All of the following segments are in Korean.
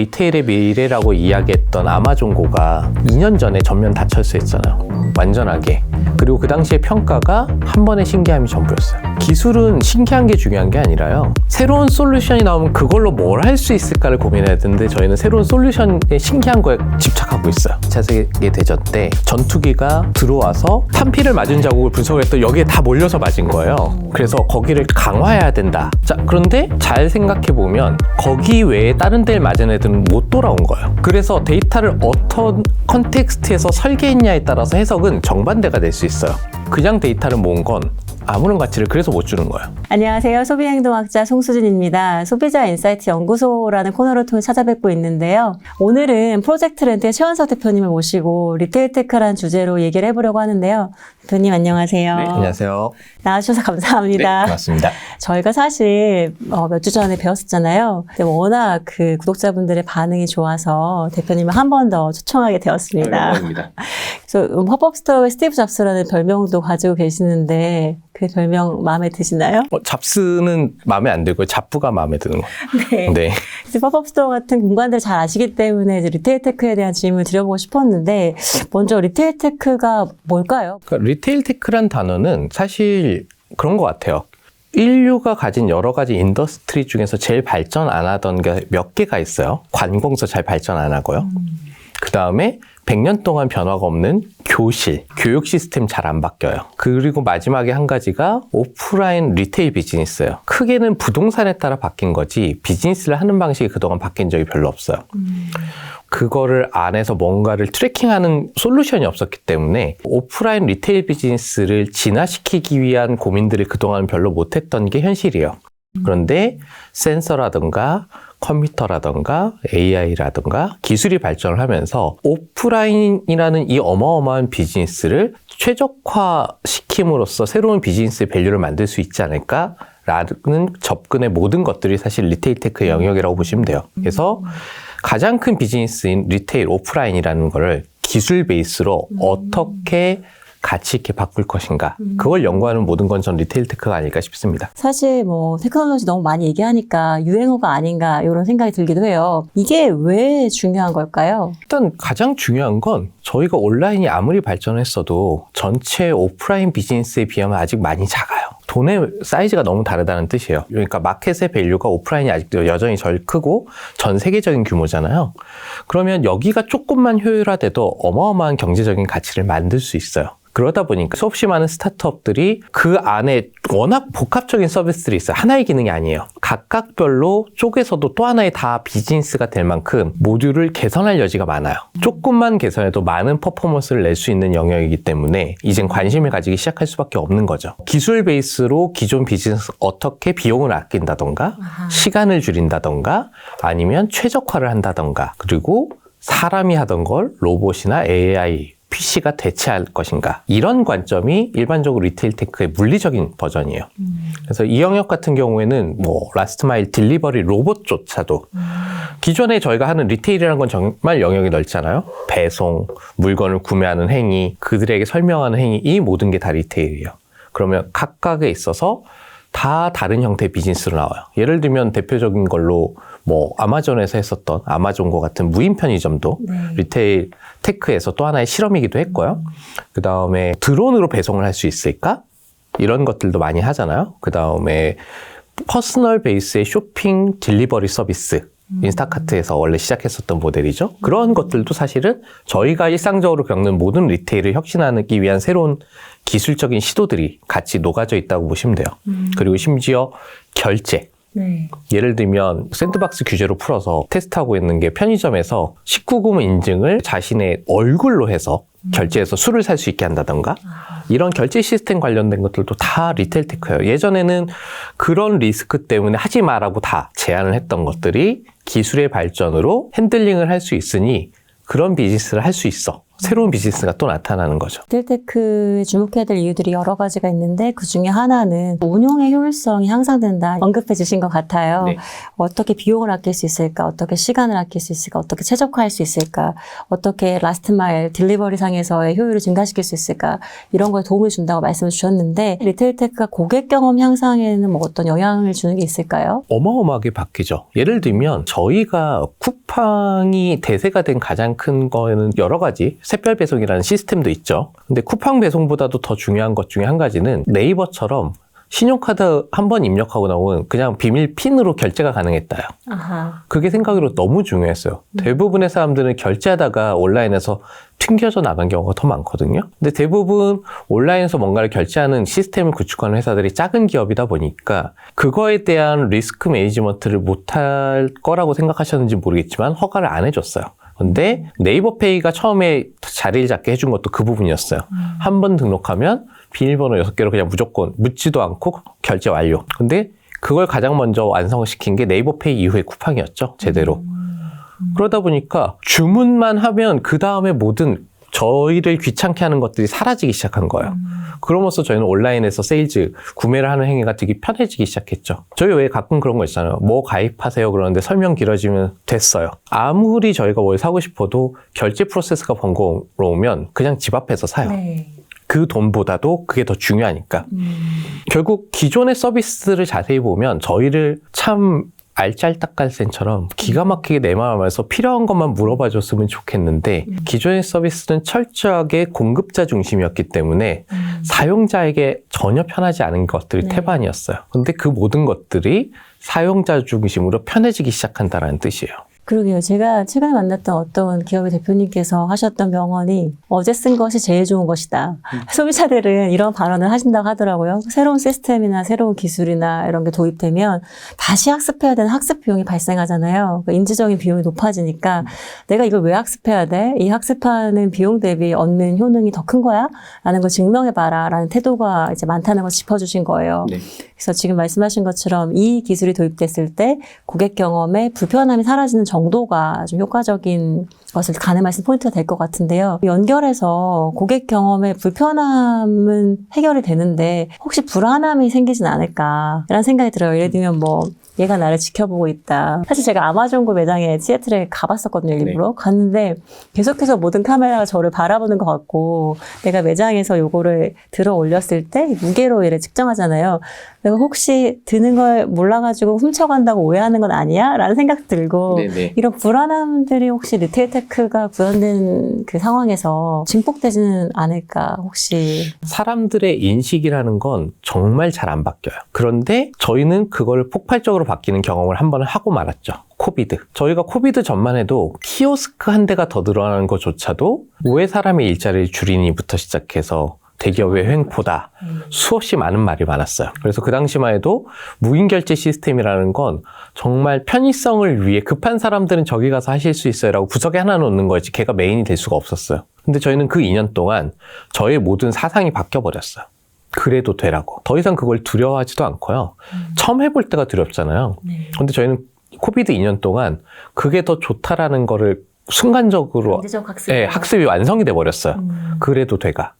리테일의 미래라고 이야기했던 아마존고가 2년 전에 전면 다 철수했잖아요. 완전하게. 그리고 그 당시에 평가가 한 번의 신기함이 전부였어요. 기술은 신기한 게 중요한 게 아니라요. 새로운 솔루션이 나오면 그걸로 뭘 할 수 있을까를 고민해야 되는데 저희는 새로운 솔루션의 신기한 거에 집착하고 있어요. 2차 세계대전 때 전투기가 들어와서 탄피를 맞은 자국을 분석했더니 여기에 다 몰려서 맞은 거예요. 그래서 거기를 강화해야 된다. 자, 그런데 잘 생각해보면 거기 외에 다른 데를 맞은 애들은 못 돌아온 거예요. 그래서 데이터를 어떤 컨텍스트에서 설계했냐에 따라서 해석은 정반대가 될 수 있어요. 그냥 데이터를 모은 건 아무런 가치를 그래서 못 주는 거예요. 안녕하세요. 소비행동학자 송수진입니다. 소비자 인사이트 연구소라는 코너를 통해 찾아뵙고 있는데요. 오늘은 프로젝트 렌트의 최원석 대표님을 모시고 리테일 테크라는 주제로 얘기를 해보려고 하는데요. 대표님 안녕하세요. 네, 안녕하세요. 나와주셔서 감사합니다. 네, 고맙습니다. 저희가 사실 몇 주 전에 배웠었잖아요. 근데 워낙 그 구독자분들의 반응이 좋아서 대표님을 한 번 더 초청하게 되었습니다. 영광입니다. 그래서 팝업 스토어의 스티브 잡스라는 별명도 가지고 계시는데 그 별명 마음에 드시나요? 잡스는 마음에 안 들고요. 잡부가 마음에 드는 거예요. 네. 네. 이제 팝업 스토어 같은 공간들 잘 아시기 때문에 이제 리테일 테크에 대한 질문을 드려보고 싶었는데 먼저 리테일 테크가 뭘까요? 그러니까 리테일 테크란 단어는 사실 그런 것 같아요. 인류가 가진 여러 가지 인더스트리 중에서 제일 발전 안 하던 게 몇 개가 있어요. 관공서 잘 발전 안 하고요. 그 다음에 100년 동안 변화가 없는 교실, 교육 시스템 잘 안 바뀌어요. 그리고 마지막에 한 가지가 오프라인 리테일 비즈니스예요. 크게는 부동산에 따라 바뀐 거지 비즈니스를 하는 방식이 그동안 바뀐 적이 별로 없어요. 그거를 안에서 뭔가를 트래킹하는 솔루션이 없었기 때문에 오프라인 리테일 비즈니스를 진화시키기 위한 고민들을 그동안 별로 못했던 게 현실이에요. 그런데 센서라든가 컴퓨터라든가 AI라든가 기술이 발전을 하면서 오프라인이라는 이 어마어마한 비즈니스를 최적화시킴으로써 새로운 비즈니스 밸류를 만들 수 있지 않을까라는 접근의 모든 것들이 사실 리테일 테크의 영역이라고 보시면 돼요. 그래서 가장 큰 비즈니스인 리테일 오프라인이라는 거를 기술 베이스로 어떻게 가치 있게 바꿀 것인가 그걸 연구하는 모든 건 전 리테일 테크가 아닐까 싶습니다. 사실 뭐 테크놀로지 너무 많이 얘기하니까 유행어가 아닌가 이런 생각이 들기도 해요. 이게 왜 중요한 걸까요? 일단 가장 중요한 건 저희가 온라인이 아무리 발전했어도 전체 오프라인 비즈니스에 비하면 아직 많이 작아요. 돈의 사이즈가 너무 다르다는 뜻이에요. 그러니까 마켓의 밸류가 오프라인이 아직도 여전히 덜 크고 전 세계적인 규모잖아요. 그러면 여기가 조금만 효율화돼도 어마어마한 경제적인 가치를 만들 수 있어요. 그러다 보니까 수없이 많은 스타트업들이 그 안에 워낙 복합적인 서비스들이 있어요. 하나의 기능이 아니에요. 각각별로 쪼개서도 또 하나의 다 비즈니스가 될 만큼 모듈을 개선할 여지가 많아요. 조금만 개선해도 많은 퍼포먼스를 낼 수 있는 영역이기 때문에 이젠 관심을 가지기 시작할 수밖에 없는 거죠. 기술 베이스로 기존 비즈니스 어떻게 비용을 아낀다던가 시간을 줄인다던가 아니면 최적화를 한다던가 그리고 사람이 하던 걸 로봇이나 AI PC가 대체할 것인가 이런 관점이 일반적으로 리테일 테크의 물리적인 버전이에요. 그래서 이 영역 같은 경우에는 뭐 라스트 마일 딜리버리 로봇조차도 기존에 저희가 하는 리테일이라는 건 정말 영역이 넓잖아요. 배송, 물건을 구매하는 행위, 그들에게 설명하는 행위 이 모든 게 다 리테일이에요. 그러면 각각에 있어서 다 다른 형태의 비즈니스로 나와요. 예를 들면 대표적인 걸로 뭐 아마존에서 했었던 아마존고 같은 무인 편의점도 리테일 테크에서 또 하나의 실험이기도 했고요. 그 다음에 드론으로 배송을 할 수 있을까? 이런 것들도 많이 하잖아요. 그 다음에 퍼스널 베이스의 쇼핑 딜리버리 서비스 인스타카트에서 원래 시작했었던 모델이죠. 그런 것들도 사실은 저희가 일상적으로 겪는 모든 리테일을 혁신하기 위한 새로운 기술적인 시도들이 같이 녹아져 있다고 보시면 돼요. 그리고 심지어 결제. 예를 들면 샌드박스 규제로 풀어서 테스트하고 있는 게 편의점에서 19금 인증을 자신의 얼굴로 해서 결제해서 술을 살 수 있게 한다던가 이런 결제 시스템 관련된 것들도 다 리테일 테크예요. 예전에는 그런 리스크 때문에 하지 마라고 다 제안을 했던 것들이 기술의 발전으로 핸들링을 할 수 있으니 그런 비즈니스를 할 수 있어. 새로운 비즈니스가 또 나타나는 거죠. 리테일 테크에 주목해야 될 이유들이 여러 가지가 있는데 그중에 하나는 운용의 효율성이 향상된다 언급해 주신 것 같아요. 네. 어떻게 비용을 아낄 수 있을까? 어떻게 시간을 아낄 수 있을까? 어떻게 최적화할 수 있을까? 어떻게 라스트 마일 딜리버리 상에서의 효율을 증가시킬 수 있을까? 이런 거에 도움을 준다고 말씀을 주셨는데 리테일 테크가 고객 경험 향상에는 뭐 어떤 영향을 주는 게 있을까요? 어마어마하게 바뀌죠. 예를 들면 저희가 쿠팡이 대세가 된 가장 큰 거는 여러 가지 샛별 배송이라는 시스템도 있죠. 근데 쿠팡 배송보다도 더 중요한 것 중에 한 가지는 네이버처럼 신용카드 한 번 입력하고 나오면 그냥 비밀 핀으로 결제가 가능했다요. 아하. 그게 생각으로 너무 중요했어요. 대부분의 사람들은 결제하다가 온라인에서 튕겨져 나간 경우가 더 많거든요. 근데 대부분 온라인에서 뭔가를 결제하는 시스템을 구축하는 회사들이 작은 기업이다 보니까 그거에 대한 리스크 매니지먼트를 못할 거라고 생각하셨는지 모르겠지만 허가를 안 해줬어요. 근데 네이버페이가 처음에 자리를 잡게 해준 것도 그 부분이었어요. 한 번 등록하면 비밀번호 6개로 그냥 무조건 묻지도 않고 결제 완료. 근데 그걸 가장 먼저 완성시킨 게 네이버페이 이후에 쿠팡이었죠. 제대로. 그러다 보니까 주문만 하면 그 다음에 모든 저희를 귀찮게 하는 것들이 사라지기 시작한 거예요. 그러면서 저희는 온라인에서 세일즈, 구매를 하는 행위가 되게 편해지기 시작했죠. 저희 왜 가끔 그런 거 있잖아요. 뭐 가입하세요 그러는데 설명 길어지면 됐어요. 아무리 저희가 뭘 사고 싶어도 결제 프로세스가 번거로우면 그냥 집 앞에서 사요. 네. 그 돈보다도 그게 더 중요하니까. 결국 기존의 서비스를 자세히 보면 저희를 참 알짤딱갈센처럼 기가 막히게 내 마음에서 필요한 것만 물어봐 줬으면 좋겠는데 기존의 서비스는 철저하게 공급자 중심이었기 때문에 사용자에게 전혀 편하지 않은 것들이 네. 태반이었어요. 근데 그 모든 것들이 사용자 중심으로 편해지기 시작한다는 뜻이에요. 그러게요. 제가 최근에 만났던 어떤 기업의 대표님께서 하셨던 명언이 어제 쓴 것이 제일 좋은 것이다. 소비자들은 이런 발언을 하신다고 하더라고요. 새로운 시스템이나 새로운 기술이나 이런 게 도입되면 다시 학습해야 되는 학습 비용이 발생하잖아요. 그 인지적인 비용이 높아지니까 내가 이걸 왜 학습해야 돼? 이 학습하는 비용 대비 얻는 효능이 더 큰 거야? 라는 걸 증명해봐라. 라는 태도가 이제 많다는 걸 짚어주신 거예요. 네. 그래서 지금 말씀하신 것처럼 이 기술이 도입됐을 때 고객 경험에 불편함이 사라지는 정도가 좀 효과적인 것을 가늠하신 포인트가 될 것 같은데요. 연결해서 고객 경험의 불편함은 해결이 되는데 혹시 불안함이 생기진 않을까라는 생각이 들어요. 예를 들면 뭐 얘가 나를 지켜보고 있다. 사실 제가 아마존고 매장에 시애틀에 가봤었거든요. 일부러. 갔는데 계속해서 모든 카메라가 저를 바라보는 것 같고 내가 매장에서 요거를 들어 올렸을 때 무게로 얘를 측정하잖아요. 내가 혹시 드는 걸 몰라가지고 훔쳐간다고 오해하는 건 아니야? 라는 생각 들고 네네. 이런 불안함들이 혹시 리테일 테크가 구현된 그 상황에서 증폭되지는 않을까 혹시. 사람들의 인식이라는 건 정말 잘 안 바뀌어요. 그런데 저희는 그걸 폭발적으로 바뀌는 경험을 한 번 하고 말았죠. 코비드. 저희가 코비드 전만 해도 키오스크 한 대가 더 늘어나는 것조차도 왜 사람의 일자리를 줄이니부터 시작해서 대기업의 횡포다. 수없이 많은 말이 많았어요. 그래서 그 당시만 해도 무인결제 시스템이라는 건 정말 편의성을 위해 급한 사람들은 저기 가서 하실 수 있어요 라고 구석에 하나 놓는 거지 걔가 메인이 될 수가 없었어요. 근데 저희는 그 2년 동안 저의 모든 사상이 바뀌어버렸어요. 그래도 되라고. 더 이상 그걸 두려워하지도 않고요. 처음 해볼 때가 두렵잖아요. 네. 근데 저희는 코비드 2년 동안 그게 더 좋다라는 거를 순간적으로 강제적 학습. 예, 학습이 완성이 돼버렸어요. 그래도 돼가.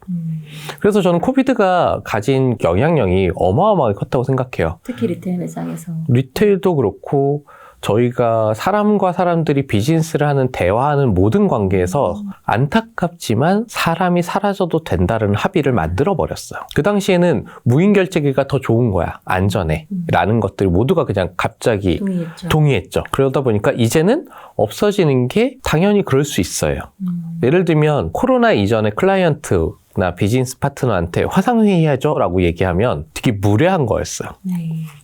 그래서 저는 코비드가 가진 영향력이 어마어마하게 컸다고 생각해요. 특히 리테일 매장에서. 리테일도 그렇고 저희가 사람과 사람들이 비즈니스를 하는 대화하는 모든 관계에서 안타깝지만 사람이 사라져도 된다는 합의를 만들어 버렸어요. 그 당시에는 무인결제기가 더 좋은 거야. 안전해. 라는 것들이 모두가 그냥 갑자기 동의했죠. 그러다 보니까 이제는 없어지는 게 당연히 그럴 수 있어요. 예를 들면 코로나 이전에 클라이언트나 비즈니스 파트너한테 화상회의하죠 라고 얘기하면 되게 무례한 거였어요. 네.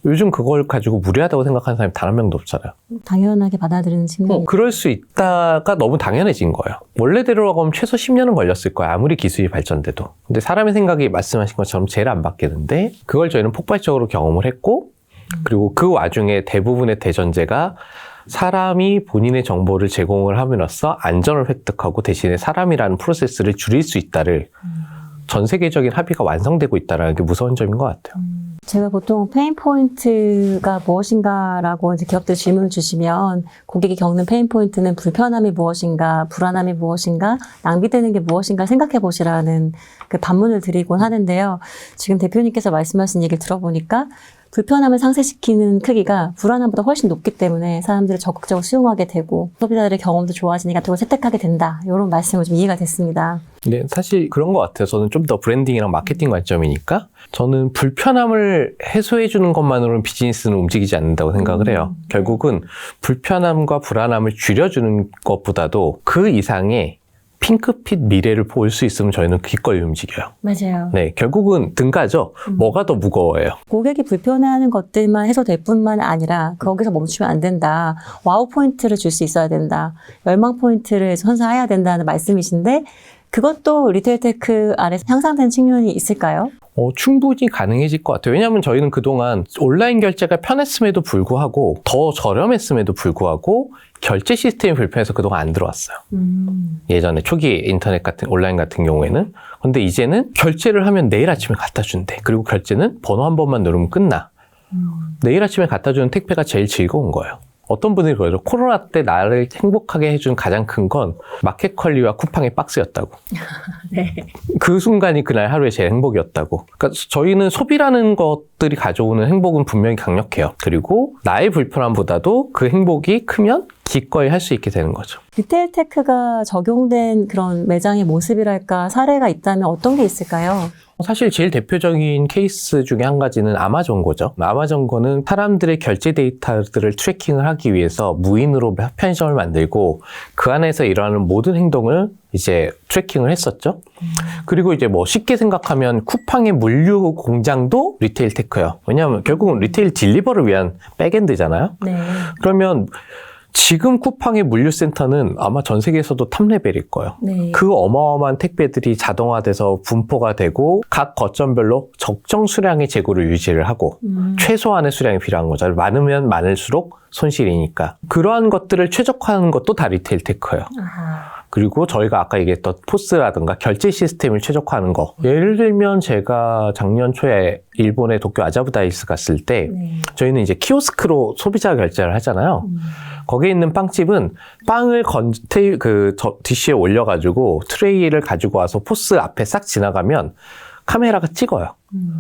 요즘 그걸 가지고 무례하다고 생각하는 사람이 단 한 명도 없잖아요. 당연하게 받아들이는 측면이. 그럴 수 있다가 너무 당연해진 거예요. 원래대로라고 하면 최소 10년은 걸렸을 거예요. 아무리 기술이 발전돼도. 근데 사람의 생각이 말씀하신 것처럼 제일 안 바뀌는데 그걸 저희는 폭발적으로 경험을 했고 그리고 그 와중에 대부분의 대전제가 사람이 본인의 정보를 제공을 함으로써 안전을 획득하고 대신에 사람이라는 프로세스를 줄일 수 있다를 전 세계적인 합의가 완성되고 있다는 게 무서운 점인 것 같아요. 제가 보통 페인 포인트가 무엇인가라고 이제 기업들 질문을 주시면 고객이 겪는 페인 포인트는 불편함이 무엇인가, 불안함이 무엇인가, 낭비되는 게 무엇인가 생각해 보시라는 그 반문을 드리곤 하는데요. 지금 대표님께서 말씀하신 얘기를 들어보니까 불편함을 상쇄시키는 크기가 불안함보다 훨씬 높기 때문에 사람들을 적극적으로 수용하게 되고 소비자들의 경험도 좋아지니까 그걸 채택하게 된다. 이런 말씀을 좀 이해가 됐습니다. 네, 사실 그런 것 같아요. 저는 좀 더 브랜딩이랑 마케팅 관점이니까 저는 불편함을 해소해 주는 것만으로는 비즈니스는 움직이지 않는다고 생각을 해요. 결국은 불편함과 불안함을 줄여주는 것보다도 그 이상의 핑크빛 미래를 볼 수 있으면 저희는 기꺼이 움직여요. 맞아요. 네, 결국은 등가죠. 뭐가 더 무거워요? 고객이 불편해하는 것들만 해소될 뿐만 아니라 거기서 멈추면 안 된다. 와우 포인트를 줄 수 있어야 된다. 열망 포인트를 선사해야 된다는 말씀이신데 그것도 리테일 테크 안에서 향상된 측면이 있을까요? 충분히 가능해질 것 같아요. 왜냐하면 저희는 그동안 온라인 결제가 편했음에도 불구하고 더 저렴했음에도 불구하고 결제 시스템이 불편해서 그동안 안 들어왔어요. 예전에 초기 인터넷 같은 온라인 같은 경우에는. 근데 이제는 결제를 하면 내일 아침에 갖다 준대. 그리고 결제는 번호 한 번만 누르면 끝나. 내일 아침에 갖다 주는 택배가 제일 즐거운 거예요. 어떤 분들이 그러죠. 코로나 때 나를 행복하게 해준 가장 큰 건 마켓컬리와 쿠팡의 박스였다고. 네. 그 순간이 그날 하루의 제일 행복이었다고. 그러니까 저희는 소비라는 것들이 가져오는 행복은 분명히 강력해요. 그리고 나의 불편함보다도 그 행복이 크면 기꺼이 할 수 있게 되는 거죠. 리테일 테크가 적용된 그런 매장의 모습이랄까 사례가 있다면 어떤 게 있을까요? 사실 제일 대표적인 케이스 중에 한 가지는 아마존고죠. 아마존고는 사람들의 결제 데이터들을 트래킹을 하기 위해서 무인으로 편의점을 만들고 그 안에서 일어나는 모든 행동을 이제 트래킹을 했었죠. 그리고 이제 뭐 쉽게 생각하면 쿠팡의 물류 공장도 리테일 테크예요. 왜냐하면 결국은 리테일 딜리버를 위한 백엔드잖아요. 네. 그러면 지금 쿠팡의 물류센터는 아마 전 세계에서도 탑레벨일 거예요. 네. 그 어마어마한 택배들이 자동화돼서 분포가 되고 각 거점별로 적정 수량의 재고를 유지를 하고 최소한의 수량이 필요한 거죠. 많으면 많을수록 손실이니까. 그러한 것들을 최적화하는 것도 다 리테일 테크예요. 아하. 그리고 저희가 아까 얘기했던 포스라든가 결제 시스템을 최적화하는 거. 예를 들면 제가 작년 초에 일본의 도쿄 아자부다이스 갔을 때 네. 저희는 이제 키오스크로 소비자 결제를 하잖아요. 거기에 있는 빵집은 빵을 디시에 올려가지고 트레이를 가지고 와서 포스 앞에 싹 지나가면 카메라가 찍어요.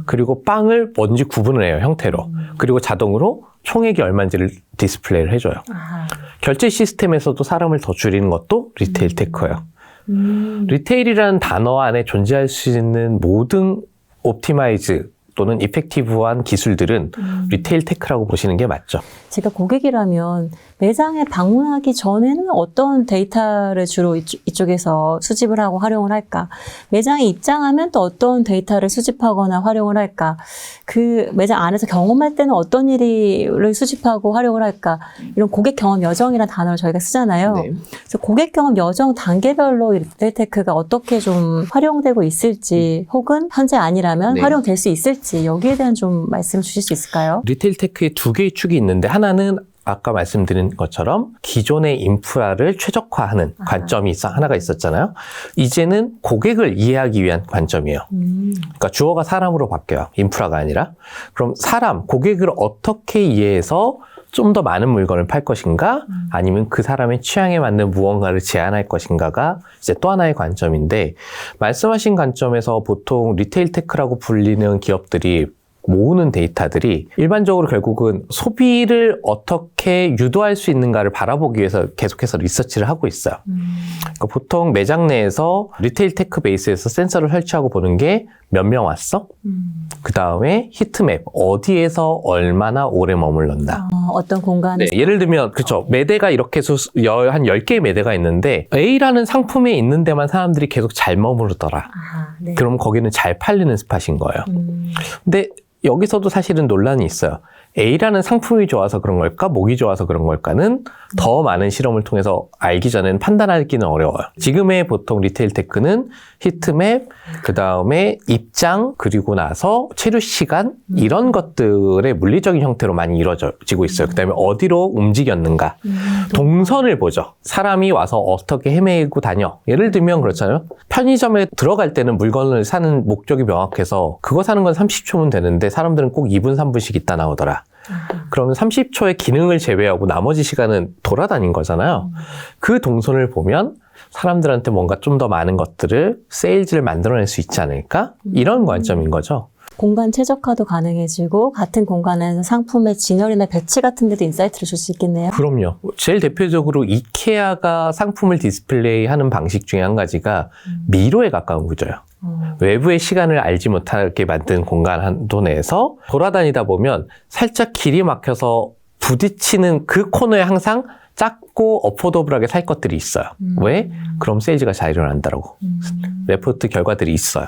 그리고 빵을 뭔지 구분을 해요, 형태로. 그리고 자동으로 총액이 얼마인지를 디스플레이를 해줘요. 아하. 결제 시스템에서도 사람을 더 줄이는 것도 리테일 테크예요. 리테일이라는 단어 안에 존재할 수 있는 모든 옵티마이즈 또는 이펙티브한 기술들은 리테일 테크라고 보시는 게 맞죠. 제가 고객이라면 매장에 방문하기 전에는 어떤 데이터를 주로 이쪽에서 수집을 하고 활용을 할까? 매장에 입장하면 또 어떤 데이터를 수집하거나 활용을 할까? 그 매장 안에서 경험할 때는 어떤 일을 수집하고 활용을 할까? 이런 고객 경험 여정이라는 단어를 저희가 쓰잖아요. 네. 그래서 고객 경험 여정 단계별로 리테일 테크가 어떻게 좀 활용되고 있을지 혹은 현재 아니라면 네. 활용될 수 있을지 여기에 대한 좀 말씀 주실 수 있을까요? 리테일 테크의 두 개의 축이 있는데 하나는 아까 말씀드린 것처럼 기존의 인프라를 최적화하는 관점이 하나가 있었잖아요. 이제는 고객을 이해하기 위한 관점이에요. 그러니까 주어가 사람으로 바뀌어요. 인프라가 아니라. 그럼 고객을 어떻게 이해해서 좀 더 많은 물건을 팔 것인가 아니면 그 사람의 취향에 맞는 무언가를 제안할 것인가가 이제 또 하나의 관점인데 말씀하신 관점에서 보통 리테일 테크라고 불리는 기업들이 모으는 데이터들이 일반적으로 결국은 소비를 어떻게 유도할 수 있는가를 바라보기 위해서 계속해서 리서치를 하고 있어요. 그러니까 보통 매장 내에서 리테일 테크 베이스에서 센서를 설치하고 보는 게 몇 명 왔어? 그 다음에 히트맵, 어디에서 얼마나 오래 머물렀나? 어떤 공간에 네, 예를 들면 그렇죠. 매대가 이렇게 해서 한 10개의 매대가 있는데 A라는 상품에 있는 데만 사람들이 계속 잘 머무르더라. 네. 그럼 거기는 잘 팔리는 스팟인 거예요. 근데 여기서도 사실은 논란이 있어요. A라는 상품이 좋아서 그런 걸까? 목이 좋아서 그런 걸까는 더 많은 실험을 통해서 알기 전에는 판단하기는 어려워요. 지금의 보통 리테일 테크는 히트맵, 그 다음에 입장, 그리고 나서 체류 시간 이런 것들의 물리적인 형태로 많이 이루어지고 있어요. 그 다음에 어디로 움직였는가. 동선을 보죠. 사람이 와서 어떻게 헤매고 다녀. 예를 들면 그렇잖아요. 편의점에 들어갈 때는 물건을 사는 목적이 명확해서 그거 사는 건 30초면 되는데 사람들은 꼭 2분, 3분씩 있다 나오더라. 그러면 30초의 기능을 제외하고 나머지 시간은 돌아다닌 거잖아요. 그 동선을 보면 사람들한테 뭔가 좀 더 많은 것들을 세일즈를 만들어낼 수 있지 않을까? 이런 관점인 거죠. 공간 최적화도 가능해지고 같은 공간에서 상품의 진열이나 배치 같은 데도 인사이트를 줄 수 있겠네요. 그럼요. 제일 대표적으로 이케아가 상품을 디스플레이하는 방식 중에 한 가지가 미로에 가까운 구조예요. 외부의 시간을 알지 못하게 만든 공간 한도 내에서 돌아다니다 보면 살짝 길이 막혀서 부딪히는 그 코너에 항상 작고 어포더블하게 살 것들이 있어요. 왜? 그럼 세일즈가 잘 일어난다라고. 레포트 결과들이 있어요.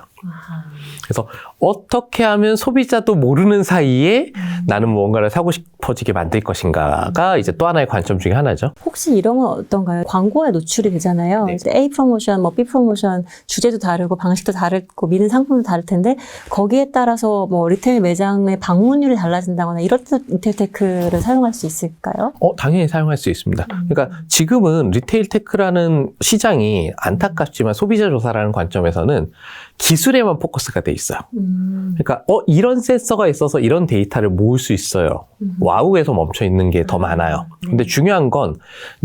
그래서 어떻게 하면 소비자도 모르는 사이에 나는 무언가를 사고 싶어지게 만들 것인가가 이제 또 하나의 관점 중에 하나죠. 혹시 이런 건 어떤가요? 광고에 노출이 되잖아요. 네. 이제 A 프로모션, 뭐 B 프로모션 주제도 다르고 방식도 다르고 미는 상품도 다를 텐데 거기에 따라서 뭐 리테일 매장의 방문율이 달라진다거나 이럴 때 리테일 테크를 사용할 수 있을까요? 당연히 사용할 수 있습니다. 그러니까 지금은 리테일 테크라는 시장이 안타깝지만 소비자 조사라는 관점에서는 기술에만 포커스가 돼 있어요. 그러니까 이런 센서가 있어서 이런 데이터를 모을 수 있어요. 와우에서 멈춰 있는 게 더 많아요. 근데 중요한 건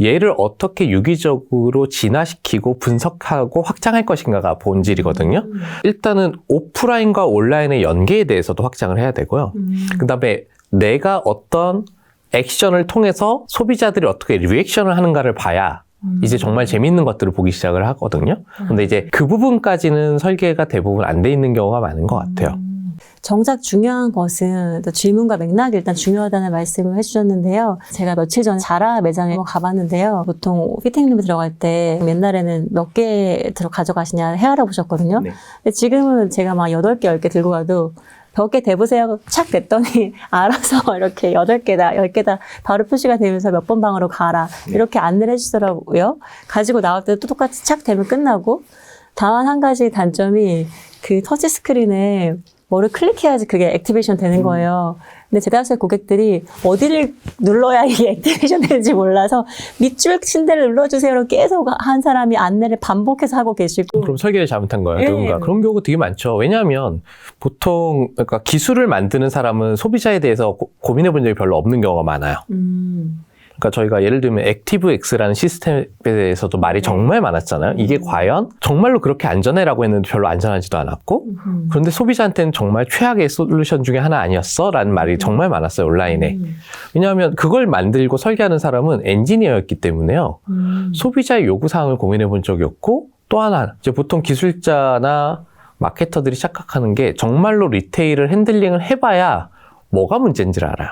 얘를 어떻게 유기적으로 진화시키고 분석하고 확장할 것인가가 본질이거든요. 일단은 오프라인과 온라인의 연계에 대해서도 확장을 해야 되고요. 그다음에 내가 어떤 액션을 통해서 소비자들이 어떻게 리액션을 하는가를 봐야 이제 정말 재밌는 것들을 보기 시작을 하거든요. 근데 이제 그 부분까지는 설계가 대부분 안 돼 있는 경우가 많은 것 같아요. 정작 중요한 것은 질문과 맥락이 일단 중요하다는 말씀을 해주셨는데요. 제가 며칠 전에 자라 매장에 가봤는데요. 보통 피팅룸에 들어갈 때 옛날에는 몇 개 가져가시냐 헤아려 보셨거든요. 네. 근데 지금은 제가 막 8개, 10개 들고 가도 몇 개 대보세요. 착 냈더니 알아서 이렇게 8개다, 10개다 바로 표시가 되면서 몇 번 방으로 가라. 이렇게 안내를 해주더라고요. 가지고 나올 때도 똑같이 착 되면 끝나고 다만 한 가지 단점이 그 터치 스크린에 뭐를 클릭해야지 그게 액티베이션 되는 거예요. 근데 대다수의 고객들이 어디를 눌러야 이게 액티베이션 되는지 몰라서 밑줄 침대를 눌러주세요로 계속 한 사람이 안내를 반복해서 하고 계시고. 그럼 설계를 잘못한 거예요, 네. 누군가. 그런 경우가 되게 많죠. 왜냐하면 보통 그러니까 기술을 만드는 사람은 소비자에 대해서 고민해 본 적이 별로 없는 경우가 많아요. 그러니까 저희가 예를 들면 액티브엑스라는 시스템에 대해서도 말이 정말 많았잖아요. 이게 과연 정말로 그렇게 안전해라고 했는데 별로 안전하지도 않았고 그런데 소비자한테는 정말 최악의 솔루션 중에 하나 아니었어? 라는 말이 정말 많았어요, 온라인에. 왜냐하면 그걸 만들고 설계하는 사람은 엔지니어였기 때문에요. 소비자의 요구사항을 고민해 본 적이 없고 또 하나 이제 보통 기술자나 마케터들이 착각하는 게 정말로 리테일을 핸들링을 해봐야 뭐가 문제인지를 알아요.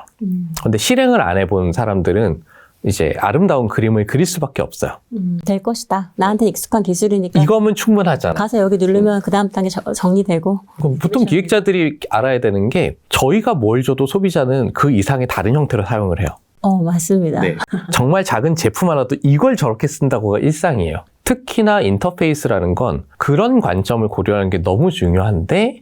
근데 실행을 안 해본 사람들은 이제 아름다운 그림을 그릴 수밖에 없어요. 될 것이다. 나한테 익숙한 기술이니까. 이거면 충분하잖아. 가서 여기 누르면 그 다음 단계 정리되고. 보통 기획자들이 알아야 되는 게 저희가 뭘 줘도 소비자는 그 이상의 다른 형태로 사용을 해요. 맞습니다. 네. 정말 작은 제품 하나도 이걸 저렇게 쓴다고가 일상이에요. 특히나 인터페이스라는 건 그런 관점을 고려하는 게 너무 중요한데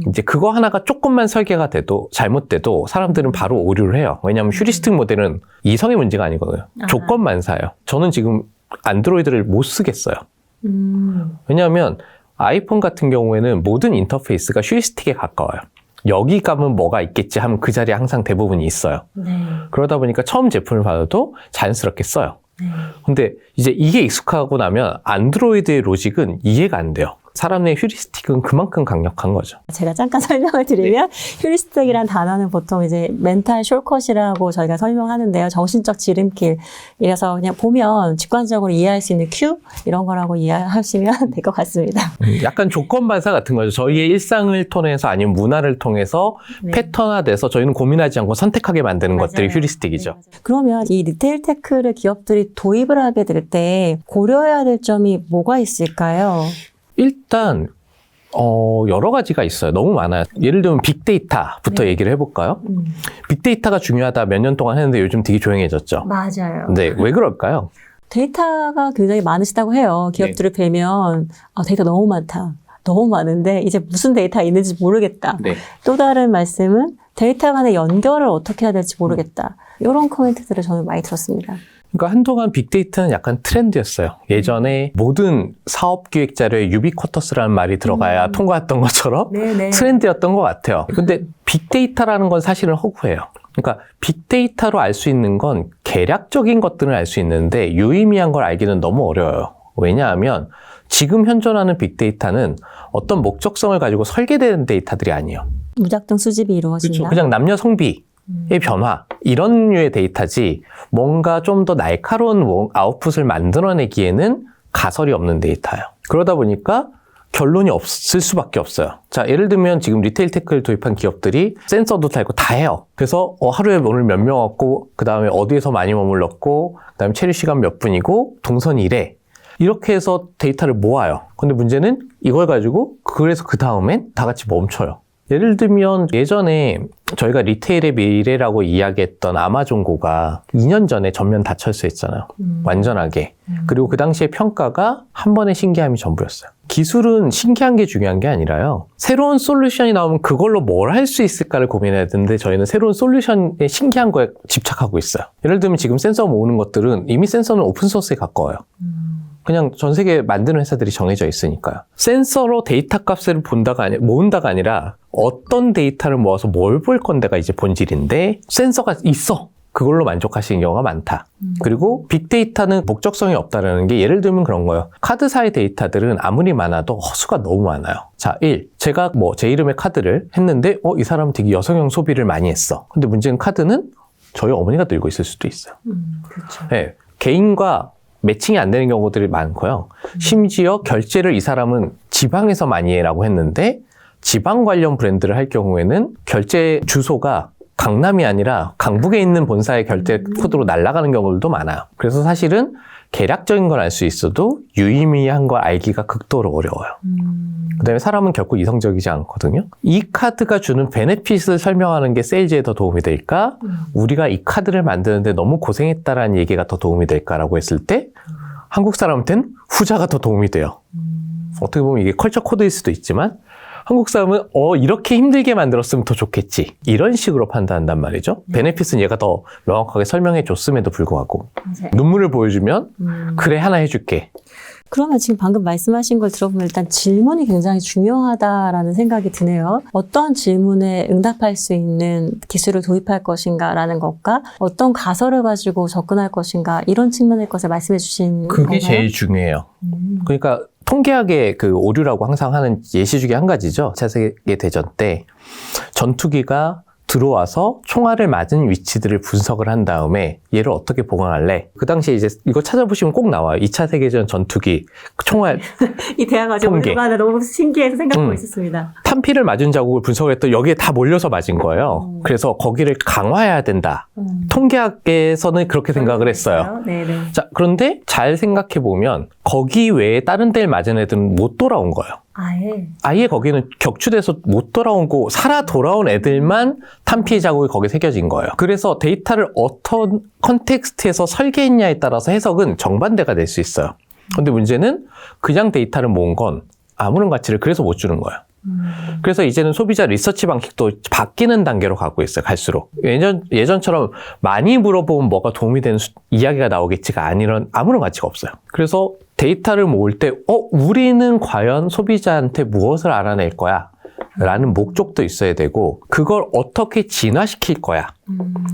이제 그거 하나가 조금만 설계가 돼도 잘못돼도 사람들은 바로 오류를 해요. 왜냐하면 휴리스틱 모델은 이성의 문제가 아니거든요. 조건만 사요. 저는 지금 안드로이드를 못 쓰겠어요. 왜냐하면 아이폰 같은 경우에는 모든 인터페이스가 휴리스틱에 가까워요. 여기 가면 뭐가 있겠지 하면 그 자리에 항상 대부분이 있어요. 네. 그러다 보니까 처음 제품을 받아도 자연스럽게 써요. 근데 이제 이게 익숙하고 나면 안드로이드의 로직은 이해가 안 돼요. 사람의 휴리스틱은 그만큼 강력한 거죠. 제가 잠깐 설명을 드리면 휴리스틱이란 단어는 보통 이제 멘탈 숏컷이라고 저희가 설명하는데요. 정신적 지름길. 이래서 그냥 보면 직관적으로 이해할 수 있는 큐 이런 거라고 이해하시면 될 것 같습니다. 약간 조건 반사 같은 거죠. 저희의 일상을 통해서 아니면 문화를 통해서 네. 패턴화돼서 저희는 고민하지 않고 선택하게 만드는 것들이 휴리스틱이죠. 네, 그러면 이 리테일 테크를 기업들이 도입을 하게 될 때 고려해야 될 점이 뭐가 있을까요? 일단 여러 가지가 있어요. 너무 많아요. 예를 들면 빅데이터부터 얘기를 해볼까요? 빅데이터가 중요하다 몇 년 동안 했는데 요즘 되게 조용해졌죠. 맞아요. 네, 왜 그럴까요? 데이터가 굉장히 많으시다고 해요. 기업들을 뵈면 데이터 너무 많다. 너무 많은데 이제 무슨 데이터가 있는지 모르겠다. 네. 또 다른 말씀은 데이터 간의 연결을 어떻게 해야 될지 모르겠다. 이런 코멘트들을 저는 많이 들었습니다. 그러니까 한동안 빅데이터는 약간 트렌드였어요. 예전에 모든 사업 기획 자료에 유비쿼터스라는 말이 들어가야 통과했던 것처럼 네네. 트렌드였던 것 같아요. 근데 빅데이터라는 건 사실은 허구예요. 그러니까 빅데이터로 알 수 있는 건 개략적인 것들을 알 수 있는데 유의미한 걸 알기는 너무 어려워요. 왜냐하면 지금 현존하는 빅데이터는 어떤 목적성을 가지고 설계된 데이터들이 아니에요. 무작정 수집이 이루어진다. 그렇죠. 그냥 남녀 성비의 변화 이런 류의 데이터지 뭔가 좀 더 날카로운 아웃풋을 만들어내기에는 가설이 없는 데이터예요. 그러다 보니까 결론이 없을 수밖에 없어요. 자, 예를 들면 지금 리테일 테크를 도입한 기업들이 센서도 달고 다 해요. 그래서 하루에 오늘 몇 명 왔고 그 다음에 어디에서 많이 머물렀고 그 다음에 체류 시간 몇 분이고 동선이 이래. 이렇게 해서 데이터를 모아요. 근데 문제는 이걸 가지고 그래서 그 다음엔 다 같이 멈춰요. 예를 들면 예전에 저희가 리테일의 미래라고 이야기했던 아마존고가 2년 전에 전면 다 철수했잖아요. 완전하게. 그리고 그 당시에 평가가 한 번의 신기함이 전부였어요. 기술은 신기한 게 중요한 게 아니라요. 새로운 솔루션이 나오면 그걸로 뭘 할 수 있을까를 고민해야 되는데 저희는 새로운 솔루션의 신기한 거에 집착하고 있어요. 예를 들면 지금 센서 모으는 것들은 이미 센서는 오픈소스에 가까워요. 그냥 전 세계에 만드는 회사들이 정해져 있으니까요. 센서로 데이터 값을 모은다가 아니라 어떤 데이터를 모아서 뭘 볼 건데가 이제 본질인데 센서가 있어. 그걸로 만족하시는 경우가 많다. 그리고 빅데이터는 목적성이 없다라는 게 예를 들면 그런 거예요. 카드사의 데이터들은 아무리 많아도 허수가 너무 많아요. 자, 제가 제 이름의 카드를 했는데 이 사람은 되게 여성형 소비를 많이 했어. 근데 문제는 카드는 저희 어머니가 들고 있을 수도 있어요. 그렇죠. 네, 개인과 매칭이 안 되는 경우들이 많고요. 심지어 결제를 이 사람은 지방에서 많이 해라고 했는데 지방 관련 브랜드를 할 경우에는 결제 주소가 강남이 아니라 강북에 있는 본사의 결제 코드로 날아가는 경우들도 많아요. 그래서 사실은 계략적인 걸 알 수 있어도 유의미한 걸 알기가 극도로 어려워요. 그다음에 사람은 결코 이성적이지 않거든요. 이 카드가 주는 베네핏을 설명하는 게 세일즈에 더 도움이 될까? 우리가 이 카드를 만드는데 너무 고생했다라는 얘기가 더 도움이 될까라고 했을 때 한국 사람한테는 후자가 더 도움이 돼요. 어떻게 보면 이게 컬처 코드일 수도 있지만 한국 사람은 이렇게 힘들게 만들었으면 더 좋겠지. 이런 식으로 판단한단 말이죠. 베네핏은 얘가 더 명확하게 설명해 줬음에도 불구하고 맞아요. 눈물을 보여주면 그래 하나 해줄게. 그러면 지금 방금 말씀하신 걸 들어보면 일단 질문이 굉장히 중요하다라는 생각이 드네요. 어떠한 질문에 응답할 수 있는 기술을 도입할 것인가라는 것과 어떤 가설을 가지고 접근할 것인가 이런 측면의 것을 말씀해 주신 그게 건가요? 제일 중요해요. 그러니까 통계학의 그 오류라고 항상 하는 예시 중에 한 가지죠. 차세계 대전 때 전투기가 들어와서 총알을 맞은 위치들을 분석을 한 다음에 얘를 어떻게 보관할래? 그 당시에 이제 이거 찾아보시면 꼭 나와요. 2차 세계대전 전투기, 총알, 이 대화 과정 통계. 오랜만에 너무 신기해서 생각하고 있었습니다. 탄피를 맞은 자국을 분석을 했더니 여기에 다 몰려서 맞은 거예요. 그래서 거기를 강화해야 된다. 통계학에서는 그렇게 생각을 했어요. 네네. 자, 그런데 잘 생각해보면 거기 외에 다른 데를 맞은 애들은 못 돌아온 거예요. 아예 거기는 격추돼서 못 돌아오고 살아 돌아온 애들만 탄피 자국이 거기에 새겨진 거예요. 그래서 데이터를 어떤 컨텍스트에서 설계했냐에 따라서 해석은 정반대가 될 수 있어요. 근데 문제는 그냥 데이터를 모은 건 아무런 가치를 그래서 못 주는 거예요. 그래서 이제는 소비자 리서치 방식도 바뀌는 단계로 가고 있어요. 갈수록. 예전처럼 많이 물어보면 뭐가 도움이 되는 이야기가 나오겠지가 아무런 가치가 없어요. 그래서 데이터를 모을 때 우리는 과연 소비자한테 무엇을 알아낼 거야? 라는 목적도 있어야 되고 그걸 어떻게 진화시킬 거야?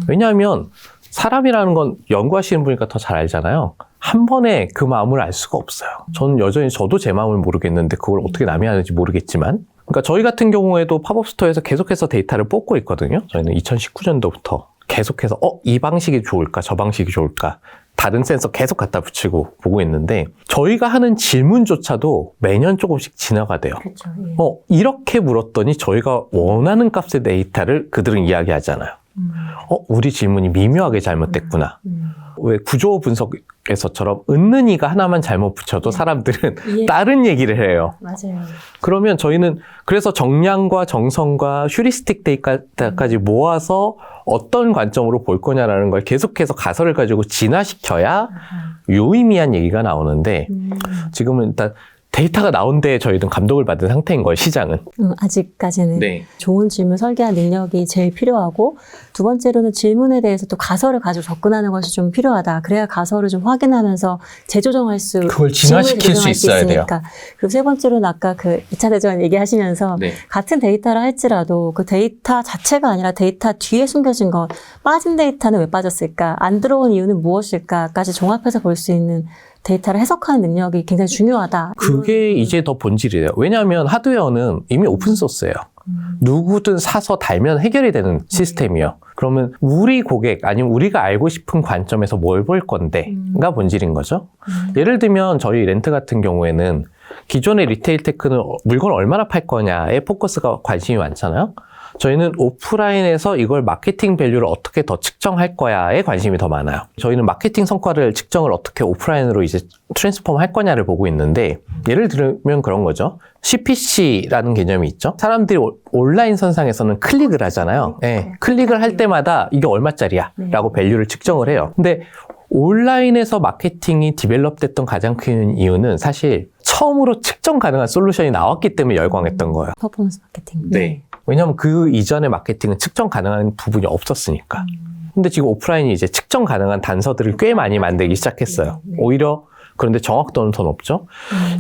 왜냐하면 사람이라는 건 연구하시는 분이니까 더 잘 알잖아요. 한 번에 그 마음을 알 수가 없어요. 저는 여전히 저도 제 마음을 모르겠는데 그걸 어떻게 남이 하는지 모르겠지만 그러니까 저희 같은 경우에도 팝업 스토어에서 계속해서 데이터를 뽑고 있거든요. 저희는 2019년도부터 계속해서 이 방식이 좋을까 저 방식이 좋을까 다른 센서 계속 갖다 붙이고 보고 있는데 저희가 하는 질문조차도 매년 조금씩 진화가 돼요. 그렇죠. 이렇게 물었더니 저희가 원하는 값의 데이터를 그들은 이야기하잖아요. 우리 질문이 미묘하게 잘못됐구나. 왜 구조 분석에서처럼 은는이가 하나만 잘못 붙여도 사람들은 다른 얘기를 해요. 맞아요. 그러면 저희는 그래서 정량과 정성과 휴리스틱 데이터까지 모아서 어떤 관점으로 볼 거냐라는 걸 계속해서 가설을 가지고 진화시켜야 유의미한 얘기가 나오는데 지금은 일단 데이터가 나온데 저희는 감독을 받은 상태인 거예요, 시장은. 아직까지는. 네. 좋은 질문 설계한 능력이 제일 필요하고 두 번째로는 질문에 대해서 또 가설을 가지고 접근하는 것이 좀 필요하다. 그래야 가설을 좀 확인하면서 재조정할 수 그걸 진화시킬 수 있어야 돼요. 그리고 세 번째로는 아까 그 2차 대전 얘기하시면서 같은 데이터를 할지라도 그 데이터 자체가 아니라 데이터 뒤에 숨겨진 것, 빠진 데이터는 왜 빠졌을까? 안 들어온 이유는 무엇일까?까지 종합해서 볼 수 있는 데이터를 해석하는 능력이 굉장히 중요하다. 그게 이제 더 본질이에요. 왜냐하면 하드웨어는 이미 오픈소스예요. 누구든 사서 달면 해결이 되는 시스템이에요. 그러면 우리 고객 아니면 우리가 알고 싶은 관점에서 뭘 볼 건데가 본질인 거죠. 예를 들면 저희 렌트 같은 경우에는 기존의 리테일 테크는 물건을 얼마나 팔 거냐에 포커스가 관심이 많잖아요. 저희는 오프라인에서 이걸 마케팅 밸류를 어떻게 더 측정할 거야에 관심이 더 많아요. 저희는 마케팅 성과를 측정을 어떻게 오프라인으로 이제 트랜스폼 할 거냐를 보고 있는데, 예를 들면 그런 거죠. CPC라는 개념이 있죠. 사람들이 온라인 선상에서는 클릭을 하잖아요. 네, 클릭을 할 때마다 이게 얼마짜리야 라고 밸류를 측정을 해요. 근데 온라인에서 마케팅이 디벨롭 됐던 가장 큰 이유는 사실 처음으로 측정 가능한 솔루션이 나왔기 때문에 열광했던 거예요. 퍼포먼스 마케팅. 네. 왜냐하면 그 이전의 마케팅은 측정 가능한 부분이 없었으니까. 근데 지금 오프라인이 이제 측정 가능한 단서들을 꽤 많이 만들기 시작했어요. 오히려 그런데 정확도는 더 높죠.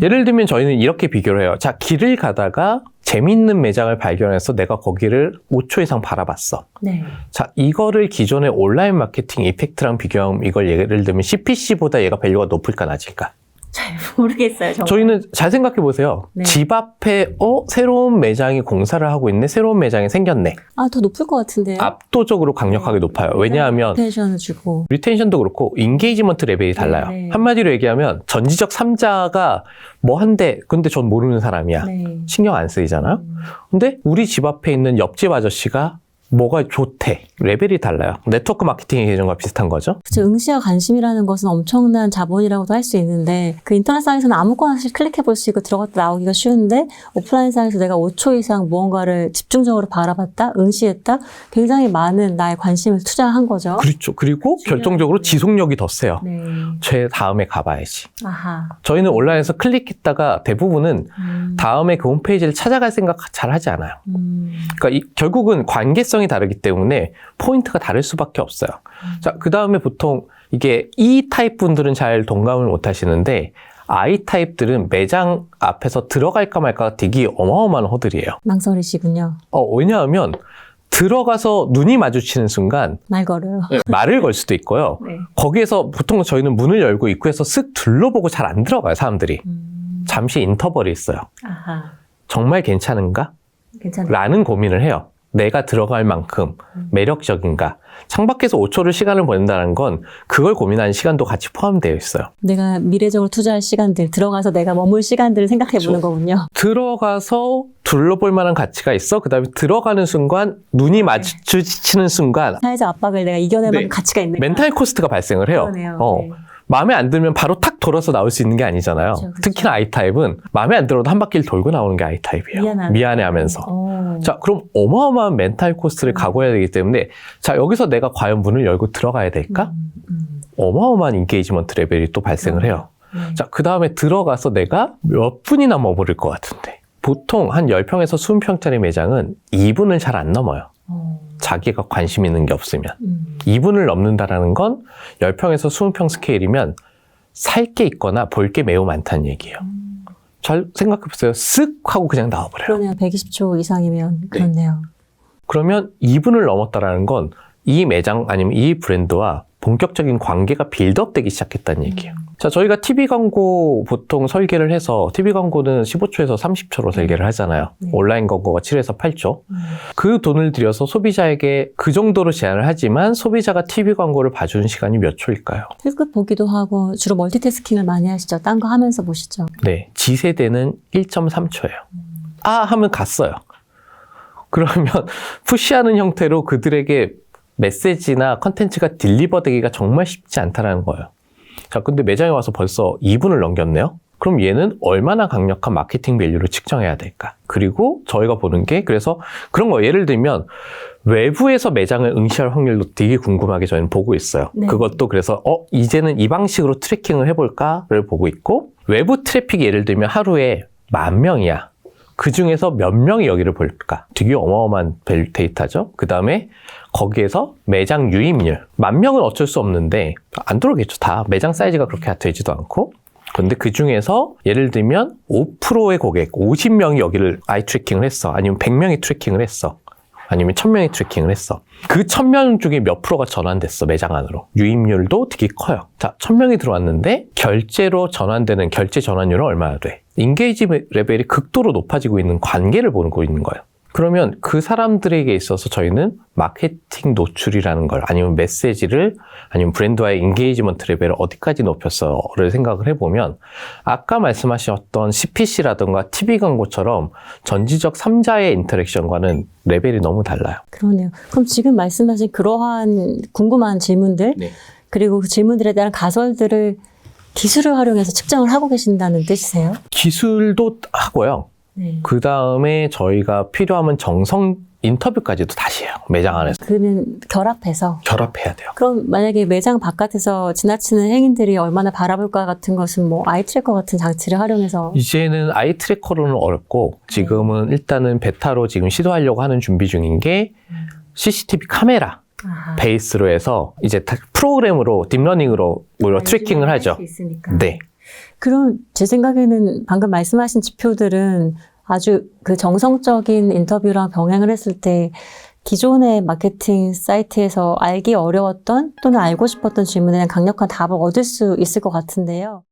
예를 들면 저희는 이렇게 비교를 해요. 자, 길을 가다가 재미있는 매장을 발견해서 내가 거기를 5초 이상 바라봤어. 네. 자, 이거를 기존의 온라인 마케팅 이펙트랑 비교하면 이걸 예를 들면 CPC보다 얘가 밸류가 높을까 낮을까? 잘 모르겠어요. 정말. 저희는 잘 생각해 보세요. 네. 집 앞에 새로운 매장이 공사를 하고 있네. 새로운 매장이 생겼네. 아, 더 높을 것 같은데요? 압도적으로 강력하게 높아요. 왜냐하면 텐션을 주고. 리텐션도 그렇고 인게이지먼트 레벨이 달라요. 네. 한마디로 얘기하면 전지적 3자가 뭐 한대 근데 전 모르는 사람이야. 네. 신경 안 쓰이잖아요. 근데 우리 집 앞에 있는 옆집 아저씨가 뭐가 좋대. 레벨이 달라요. 네트워크 마케팅의 개념과 비슷한 거죠. 그쵸, 응시와 관심이라는 것은 엄청난 자본이라고도 할 수 있는데, 그 인터넷상에서는 아무거나 사실 클릭해 볼 수 있고 들어갔다 나오기가 쉬운데, 오프라인상에서 내가 5초 이상 무언가를 집중적으로 바라봤다, 응시했다, 굉장히 많은 나의 관심을 투자한 거죠. 그렇죠. 그리고 결정적으로 지속력이 더 세요. 네. 제 다음에 가봐야지. 아하. 저희는 온라인에서 클릭했다가 대부분은 다음에 그 홈페이지를 찾아갈 생각 잘 하지 않아요. 그러니까 결국은 관계성이 다르기 때문에 포인트가 다를 수밖에 없어요. 자, 그 다음에 보통 이게 E 타입 분들은 잘 동감을 못 하시는데 I 타입들은 매장 앞에서 들어갈까 말까 되게 어마어마한 허들이에요. 망설이시군요. 왜냐하면 들어가서 눈이 마주치는 순간 말 걸어요. 말을 걸 수도 있고요. 네. 거기에서 보통 저희는 문을 열고 입구에서 쓱 둘러보고 잘 안 들어가요, 사람들이. 잠시 인터벌이 있어요. 아하. 정말 괜찮은가? 괜찮아요. 라는 고민을 해요. 내가 들어갈 만큼 매력적인가? 창밖에서 5초를 시간을 보낸다는 건 그걸 고민하는 시간도 같이 포함되어 있어요. 내가 미래적으로 투자할 시간들, 들어가서 내가 머물 시간들을 생각해 보는 거군요. 들어가서 둘러볼 만한 가치가 있어. 그 다음에 들어가는 순간 눈이 마주치는 순간 사회적 압박을 내가 이겨낼 만한 가치가 있는 멘탈 코스트가 발생을 해요. 그러네요. 네. 마음에 안 들면 바로 탁 돌아서 나올 수 있는 게 아니잖아요. 그쵸. 특히나 I타입은 마음에 안 들어도 한 바퀴를 돌고 나오는 게 I타입이에요. 미안해하면서. 자, 그럼 어마어마한 멘탈 코스트를 각오해야 되기 때문에 자, 여기서 내가 과연 문을 열고 들어가야 될까? 어마어마한 인게이지먼트 레벨이 또 발생을 해요. 자, 그 다음에 들어가서 내가 몇 분이나 머무를 것 같은데 보통 한 10평에서 20평짜리 매장은 2분을 잘 안 넘어요. 자기가 관심 있는 게 없으면. 2분을 넘는다라는 건 10평에서 20평 스케일이면 살 게 있거나 볼 게 매우 많다는 얘기예요. 잘 생각해보세요. 쓱 하고 그냥 나와버려요. 그러네요. 120초 이상이면 그렇네요. 그러면 2분을 넘었다라는 건 이 매장 아니면 이 브랜드와 본격적인 관계가 빌드업되기 시작했다는 얘기예요. 자, 저희가 TV 광고 보통 설계를 해서 TV 광고는 15초에서 30초로 설계를 하잖아요. 온라인 광고가 7에서 8초. 그 돈을 들여서 소비자에게 그 정도로 제한을 하지만 소비자가 TV 광고를 봐주는 시간이 몇 초일까요? 힐끗 보기도 하고 주로 멀티태스킹을 많이 하시죠. 딴 거 하면서 보시죠. 네, G세대는 1.3초예요. 아 하면 갔어요. 그러면 푸시하는 형태로 그들에게 메시지나 컨텐츠가 딜리버되기가 정말 쉽지 않다는 거예요. 자, 근데 매장에 와서 벌써 2분을 넘겼네요? 그럼 얘는 얼마나 강력한 마케팅 밸류를 측정해야 될까? 그리고 저희가 보는 게 그래서 그런 거 예를 들면 외부에서 매장을 응시할 확률도 되게 궁금하게 저희는 보고 있어요. 네. 그것도 그래서 이제는 이 방식으로 트래킹을 해볼까를 보고 있고 외부 트래픽이 예를 들면 하루에 10,000명이야. 그 중에서 몇 명이 여기를 볼까? 되게 어마어마한 데이터죠. 그 다음에 거기에서 매장 유입률. 10,000명은 어쩔 수 없는데 안 들어오겠죠. 다 매장 사이즈가 그렇게 되지도 않고. 그런데 그 중에서 예를 들면 5%의 고객, 50명이 여기를 아이 트래킹을 했어. 아니면 100명이 트래킹을 했어. 아니면 1,000명이 트래킹을 했어. 그 1,000명 중에 몇 프로가 전환됐어, 매장 안으로. 유입률도 되게 커요. 자, 1,000명이 들어왔는데 결제로 전환되는 결제 전환율은 얼마나 돼? 인게이지 레벨이 극도로 높아지고 있는 관계를 보고 있는 거예요. 그러면 그 사람들에게 있어서 저희는 마케팅 노출이라는 걸 아니면 메시지를 아니면 브랜드와의 인게이지먼트 레벨을 어디까지 높였어를 생각을 해보면 아까 말씀하셨던 CPC라든가 TV 광고처럼 전지적 3자의 인터랙션과는 레벨이 너무 달라요. 그러네요. 그럼 지금 말씀하신 그러한 궁금한 질문들 네. 그리고 그 질문들에 대한 가설들을 기술을 활용해서 측정을 하고 계신다는 뜻이세요? 기술도 하고요. 네. 그 다음에 저희가 필요하면 정성 인터뷰까지도 다시 해요. 매장 안에서. 그러면 결합해서 결합해야 돼요. 그럼 만약에 매장 바깥에서 지나치는 행인들이 얼마나 바라볼까 같은 것은 뭐 아이 트래커 같은 장치를 활용해서 이제는 아이 트래커로는 어렵고 지금은 일단은 베타로 지금 시도하려고 하는 준비 중인 게 CCTV 카메라 아하. 베이스로 해서 이제 다 프로그램으로 딥러닝으로 오히려 트래킹을 하죠. 수 있으니까. 네. 그럼 제 생각에는 방금 말씀하신 지표들은 아주 그 정성적인 인터뷰랑 병행을 했을 때 기존의 마케팅 사이트에서 알기 어려웠던 또는 알고 싶었던 질문에 대한 강력한 답을 얻을 수 있을 것 같은데요.